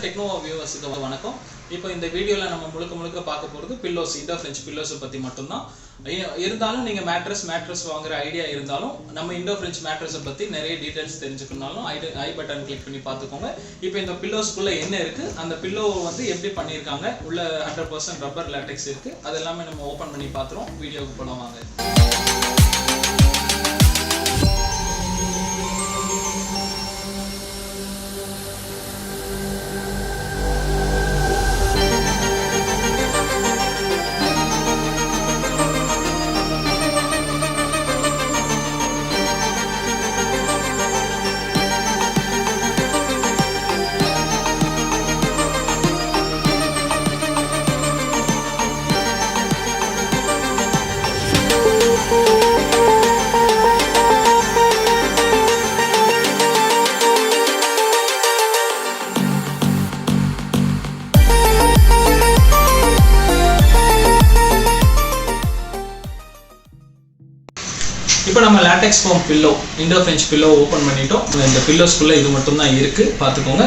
Technova viewers வணக்கம். இப்போ இந்த வீடியோல நம்ம முழுக்க பார்க்க போறது பில்லோஸ் INDOFRENCH பில்லோஸ் பத்தி மட்டும் தான். இருந்தாலும் நீங்க மேட்ரஸ் வாங்குற ஐடியா இருந்தாலும் நம்ம INDOFRENCH மேட்ரஸ் பத்தி நிறைய டீடைல்ஸ் தெரிஞ்சுக்கணும்னாலும் ஐ பட்டன் கிளிக் பண்ணி பாத்துக்கோங்க. இப்போ இந்த பில்லோஸ்க்குள்ள என்ன இருக்கு, அந்த பில்லோ வந்து எப்படி பண்ணிருக்காங்க, உள்ள 100% ரப்பர் லாட்டெக்ஸ் இருக்கு, அதெல்லாம் நம்ம ஓபன் பண்ணி பாத்துறோம். வீடியோக்கு போலாம் வாங்க. இப்போ நம்ம latex foam pillow INDOFRENCH pillow open பண்ணிட்டோம். இந்த பில்லோஸ்க்குள்ள இது மட்டும் தான் இருக்கு, பார்த்துக்கோங்க.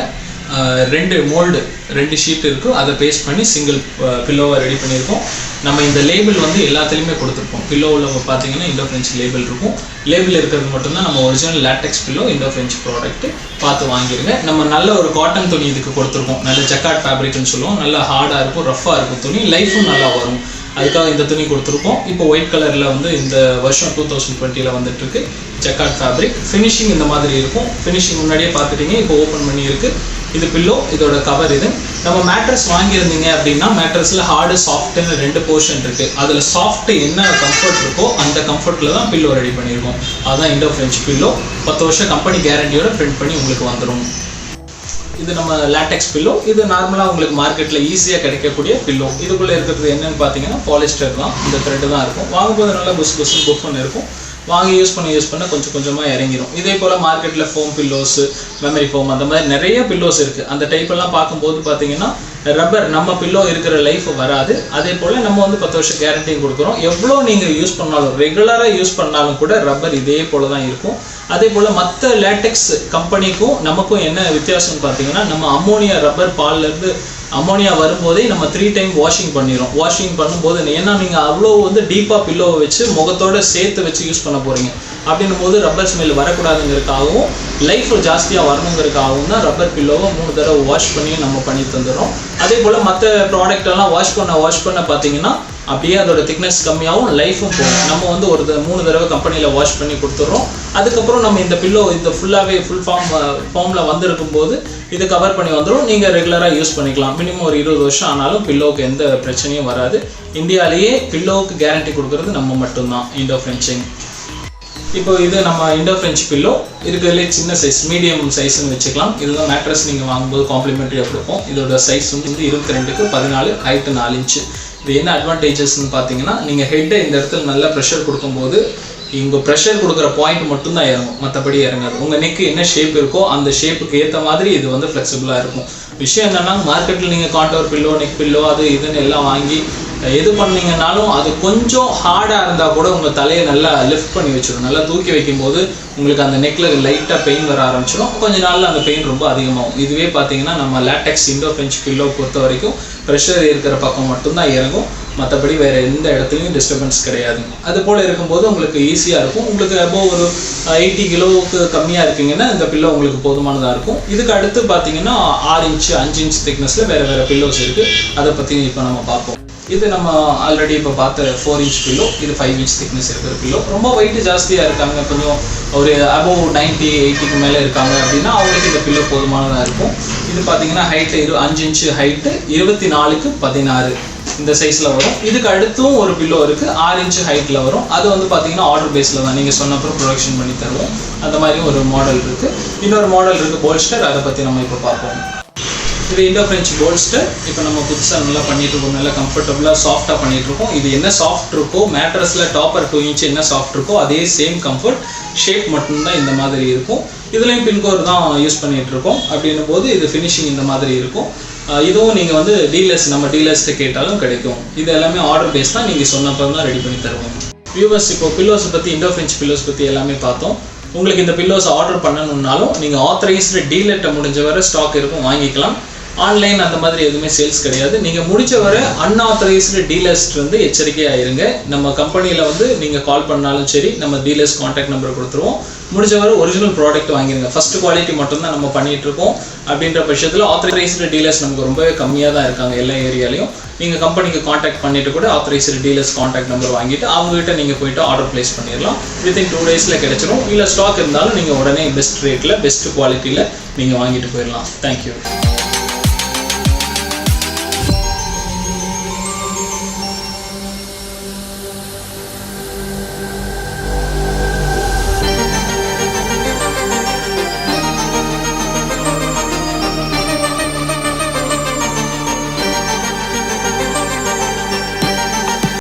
ரெண்டு ஷீட் இருக்கு, அதை பேஸ்ட் பண்ணி சிங்கிள் பில்லோவை ரெடி பண்ணியிருக்கோம். நம்ம இந்த லேபிள் வந்து எல்லாத்துலேயுமே கொடுத்துருப்போம். பில்லோவில் பார்த்தீங்கன்னா INDOFRENCH லேபிள் இருக்கும். லேபிள் இருக்கிறது மட்டும்தான் நம்ம original latex pillow INDOFRENCH product. பார்த்து வாங்கிடுங்க. நம்ம நல்ல ஒரு காட்டன் துணி இதுக்கு கொடுத்துருக்கோம். நல்ல ஜக்கார்ட் ஃபேப்ரிக்னு சொல்லுவோம். நல்லா ஹார்டாக இருக்கும், ரஃப்பாக இருக்கும் துணி, லைஃபும் நல்லா வரும். அதுக்காக இந்த துணி கொடுத்துருக்கோம். இப்போ ஒயிட் கலரில் வந்து இந்த வருஷம் 2020 வந்துட்டு இருக்கு. ஜக்கார்ட் ஃபேப்ரிக் ஃபினிஷிங் இந்த மாதிரி இருக்கும். ஃபினிஷிங் முன்னாடியே பார்த்துட்டீங்க. இப்போ ஓப்பன் பண்ணி இருக்கு. இது பில்லோ, இதோட கவர். இது நம்ம மேட்ரஸ் வாங்கியிருந்தீங்க அப்படின்னா மேட்ரஸில் ஹார்டு சாஃப்ட்னு 2 போர்ஷன் இருக்கு. அதில் சாஃப்ட் என்ன கம்ஃபர்ட் இருக்கோ அந்த கம்ஃபர்ட்டில் தான் பில்லோ ரெடி பண்ணியிருக்கோம். அதுதான் INDOFRENCH பில்லோ. 10 வருஷம் கம்பெனி கேரண்டியோட பிரிண்ட் பண்ணி உங்களுக்கு வந்துடும். இது நம்ம லாட்டெக்ஸ் பில்லோ. இது நார்மலாக உங்களுக்கு மார்க்கெட்டில் ஈஸியாக கிடைக்கக்கூடிய பில்லோ. இதுக்குள்ளே இருக்கிறது என்னன்னு பார்த்தீங்கன்னா பாலிஸ்டர் தான். இந்த த்ரெட்டு தான் இருக்கும். வாங்கும்போது நல்லா புஃப்னு இருக்கும். வாங்கி யூஸ் பண்ண கொஞ்சம் கொஞ்சமாக இறங்கிடும். இதே போல் மார்க்கெட்டில் ஃபோம் பில்லோஸு, மெமரி ஃபோம், அந்த மாதிரி நிறைய பில்லோஸ் இருக்குது. அந்த டைப்பெல்லாம் பார்க்கும்போது பார்த்தீங்கன்னா ரப்பர் நம்ம பில்லோ இருக்கிற லைஃப் வராது. அதே போல் நம்ம வந்து 10 வருஷம் கேரண்டியும் கொடுக்குறோம். எவ்வளோ நீங்கள் யூஸ் பண்ணாலும், ரெகுலராக யூஸ் பண்ணாலும் கூட ரப்பர் இதே போல் தான் இருக்கும். அதே போல் மற்ற லேட்டெக்ஸ் கம்பெனிக்கும் நமக்கும் என்ன வித்தியாசம்னு பார்த்தீங்கன்னா, நம்ம அம்மோனியா ரப்பர் பால்லேருந்து அம்மோனியா வரும்போதே நம்ம 3 டைம் வாஷிங் பண்ணிடும். வாஷிங் பண்ணும்போது ஏன்னா நீங்கள் அவ்வளோ வந்து டீப்பாக பில்லோவை வச்சு முகத்தோடு சேர்த்து வச்சு யூஸ் பண்ண போகிறீங்க. அப்படின்னும் போது ரப்பர் ஸ்மெல் வரக்கூடாதுங்கிறதுக்காகவும் லைஃப் ஜாஸ்தியாக வரணுங்கிறதுக்காகவும் தான் ரப்பர் பில்லோவை 3 தடவை வாஷ் பண்ணி நம்ம பண்ணி தந்துடுறோம். அதே போல் மற்ற ப்ராடக்டெல்லாம் வாஷ் பண்ண பார்த்தீங்கன்னா அப்படியே அதோட திக்னஸ் கம்மியாகவும் லைஃபும் போகும். நம்ம வந்து ஒரு 3 தடவை கம்பெனியில் வாஷ் பண்ணி கொடுத்துட்றோம். அதுக்கப்புறம் நம்ம இந்த பில்லோ இந்த ஃபுல்லாகவே ஃபுல் ஃபார்மில் வந்திருக்கும் போது இது கவர் பண்ணி வந்துடும். நீங்கள் ரெகுலராக யூஸ் பண்ணிக்கலாம். மினிமம் ஒரு 20 வருஷம் ஆனாலும் பில்லோவுக்கு எந்த பிரச்சனையும் வராது. இந்தியாவிலேயே பில்லோவுக்கு கேரண்டி கொடுக்குறது நம்ம மட்டும்தான், INDOFRENCH. இப்போ இது நம்ம INDOFRENCH பில்லோ. இருக்கிறதுலே சின்ன சைஸ், மீடியம் சைஸ்ன்னு வச்சுக்கலாம். இதுதான் மேட்ரஸ் நீங்கள் வாங்கும்போது காம்ப்ளிமெண்ட்ரியாக கொடுப்போம். இதோட சைஸ் வந்து 22க்கு 14, ஹைட்டு 4 இன்ச்சு. இது என்ன அட்வான்டேஜஸ்ன்னு பார்த்தீங்கன்னா, நீங்கள் ஹெட்டை இந்த இடத்துல நல்லா ப்ரெஷர் கொடுக்கும்போது இங்கே ப்ரெஷர் கொடுக்குற பாயிண்ட் மட்டும்தான் இறங்கும், மற்றபடி இறங்காது. உங்கள் நெக்கு என்ன ஷேப் இருக்கோ அந்த ஷேப்புக்கு ஏற்ற மாதிரி இது வந்து ஃப்ளெக்சிபிளாக இருக்கும். விஷயம் என்னென்னா, மார்க்கெட்டில் நீங்கள் காண்டோர் பில்லோ, நெக் பில்லோ, அது இதுன்னு எல்லாம் வாங்கி எது பண்ணிங்கனாலும் அது கொஞ்சம் ஹார்டாக இருந்தால் கூட உங்கள் தலையை நல்லா லிஃப்ட் பண்ணி வச்சிடும். நல்லா தூக்கி வைக்கும்போது உங்களுக்கு அந்த நெக்கில் லைட்டாக பெயின் வர ஆரம்பிச்சிடும். கொஞ்ச நாளில் அந்த பெயின் ரொம்ப அதிகமாகும். இதுவே பார்த்தீங்கன்னா நம்ம லாட்டெக்ஸ் INDOFRENCH பில்லோ பொறுத்த வரைக்கும் ப்ரெஷர் இருக்கிற பக்கம் மட்டும்தான் இறங்கும், மற்றபடி வேறு எந்த இடத்துலையும் டிஸ்டர்பன்ஸ் கிடையாது. அது போல் இருக்கும்போது உங்களுக்கு ஈஸியாக இருக்கும். உங்களுக்கு அபோவ் ஒரு 80 கிலோவுக்கு கம்மியாக இருக்கீங்கன்னா இந்த பில்லோ உங்களுக்கு போதுமானதாக இருக்கும். இதுக்கு அடுத்து பார்த்தீங்கன்னா 6 இன்ச்சு 5 இன்ச் திக்னஸில் வேறு பில்லோஸ் இருக்குது. அதை பற்றி இப்போ நம்ம பார்ப்போம். இது நம்ம ஆல்ரெடி இப்போ பார்த்த 4 இன்ச் பில்லோ. இது 5 இன்ச் திக்னஸ் இருக்கிற பில்லோ. ரொம்ப வெயிட் ஜாஸ்தியாக இருக்காங்க, கொஞ்சம் ஒரு அபோவ் 90-80க்கு மேலே இருக்காங்க அப்படின்னா அவங்களுக்கு இந்த பில்லோ போதுமானதாக இருக்கும். இது பார்த்தீங்கன்னா ஹைட்டு 5 இன்ச்சு ஹைட்டு, 24க்கு 16 இந்த சைஸில் வரும். இதுக்கு அடுத்தும் ஒரு பில்லோ இருக்குது, 6 இன்ச்சு ஹைட்டில் வரும். அது வந்து பார்த்தீங்கன்னா ஆர்டர் பேஸில் தான், நீங்கள் சொன்னப்பறம் ப்ரொடக்ஷன் பண்ணி தருவோம். அந்த மாதிரியும் ஒரு மாடல் இருக்குது. இன்னொரு மாடல் இருக்குது போல்ஸ்டர், அதை பற்றி நம்ம இப்போ பார்ப்போம். இது INDOFRENCH போல்ஸ்டர். இப்போ நம்ம புதுசாக நல்லா பண்ணிட்டு இருக்கோம். நல்லா கம்ஃபர்டபுளாக சாஃப்டாக பண்ணிட்டு இருக்கோம். இது என்ன சாஃப்ட் இருக்கோ, மேட்ரஸில் டாப்பர் 2 இன்ச் என்ன சாஃப்ட் இருக்கோ அதே சேம் கம்ஃபர்ட், ஷேப் மட்டும்தான் இந்த மாதிரி இருக்கும். இதுலேயும் பின்கோர் தான் யூஸ் பண்ணிட்டு இருக்கோம். அப்படின்னும் போது இது ஃபினிஷிங் இந்த மாதிரி இருக்கும். இதுவும் நீங்கள் வந்து நம்ம டீலர்ஸ்ட்டு கேட்டாலும் கிடைக்கும். இது எல்லாமே ஆர்டர் பேஸ் தான், நீங்கள் சொன்னப்போ தான் ரெடி பண்ணி தருவோம். வியூவர்ஸ், இப்போ பில்லோஸ் பற்றி, INDOFRENCH பில்லோஸ் பற்றி எல்லாமே பார்த்தோம். உங்களுக்கு இந்த பில்லோஸ் ஆர்டர் பண்ணணும்னாலும் நீங்கள் ஆத்தரைஸ்டு டீலர்கிட்ட முடிஞ்ச வரை ஸ்டாக் இருக்கும், வாங்கிக்கலாம். ஆன்லைன் அந்த மாதிரி எதுவுமே சேல்ஸ் கிடையாது. நீங்கள் முடிச்ச வரை அன்ஆத்தரைஸ்டு டீலர்ஸ்ட்டு வந்து எச்சரிக்கையாக இருங்க. நம்ம கம்பெனியில் வந்து நீங்கள் கால் பண்ணாலும் சரி, நம்ம டீலர்ஸ் கான்டாக்ட் நம்பர் கொடுத்துருவோம். முடிஞ்ச வரை ஒரிஜினல் ப்ராடக்ட் வாங்கிடுங்க. ஃபர்ஸ்ட் குவாலிட்டி மட்டும்தான் நம்ம பண்ணிட்டு இருக்கோம். அப்படின்ற பட்சத்தில் ஆத்தரைஸ்டு டீலர்ஸ் நமக்கு ரொம்பவே கம்மியாக தான் இருக்காங்க எல்லா ஏரியாலையும். நீங்கள் கம்பெனிக்கு கான்டாக்ட் பண்ணிட்டு கூட ஆத்தரைஸ்டு டீலர்ஸ் கான்டாக்ட் நம்பர் வாங்கிட்டு அவங்ககிட்ட நீங்கள் போயிட்டு ஆர்டர் பிளேஸ் பண்ணிடலாம். வித்தின் 2 daysல கிடைச்சிடும். இல்லை ஸ்டாக் இருந்தாலும் நீங்கள் உடனே பெஸ்ட் ரேட்டில் பெஸ்ட் குவாலிட்டியில் நீங்கள் வாங்கிட்டு போயிடலாம். தேங்க்யூ.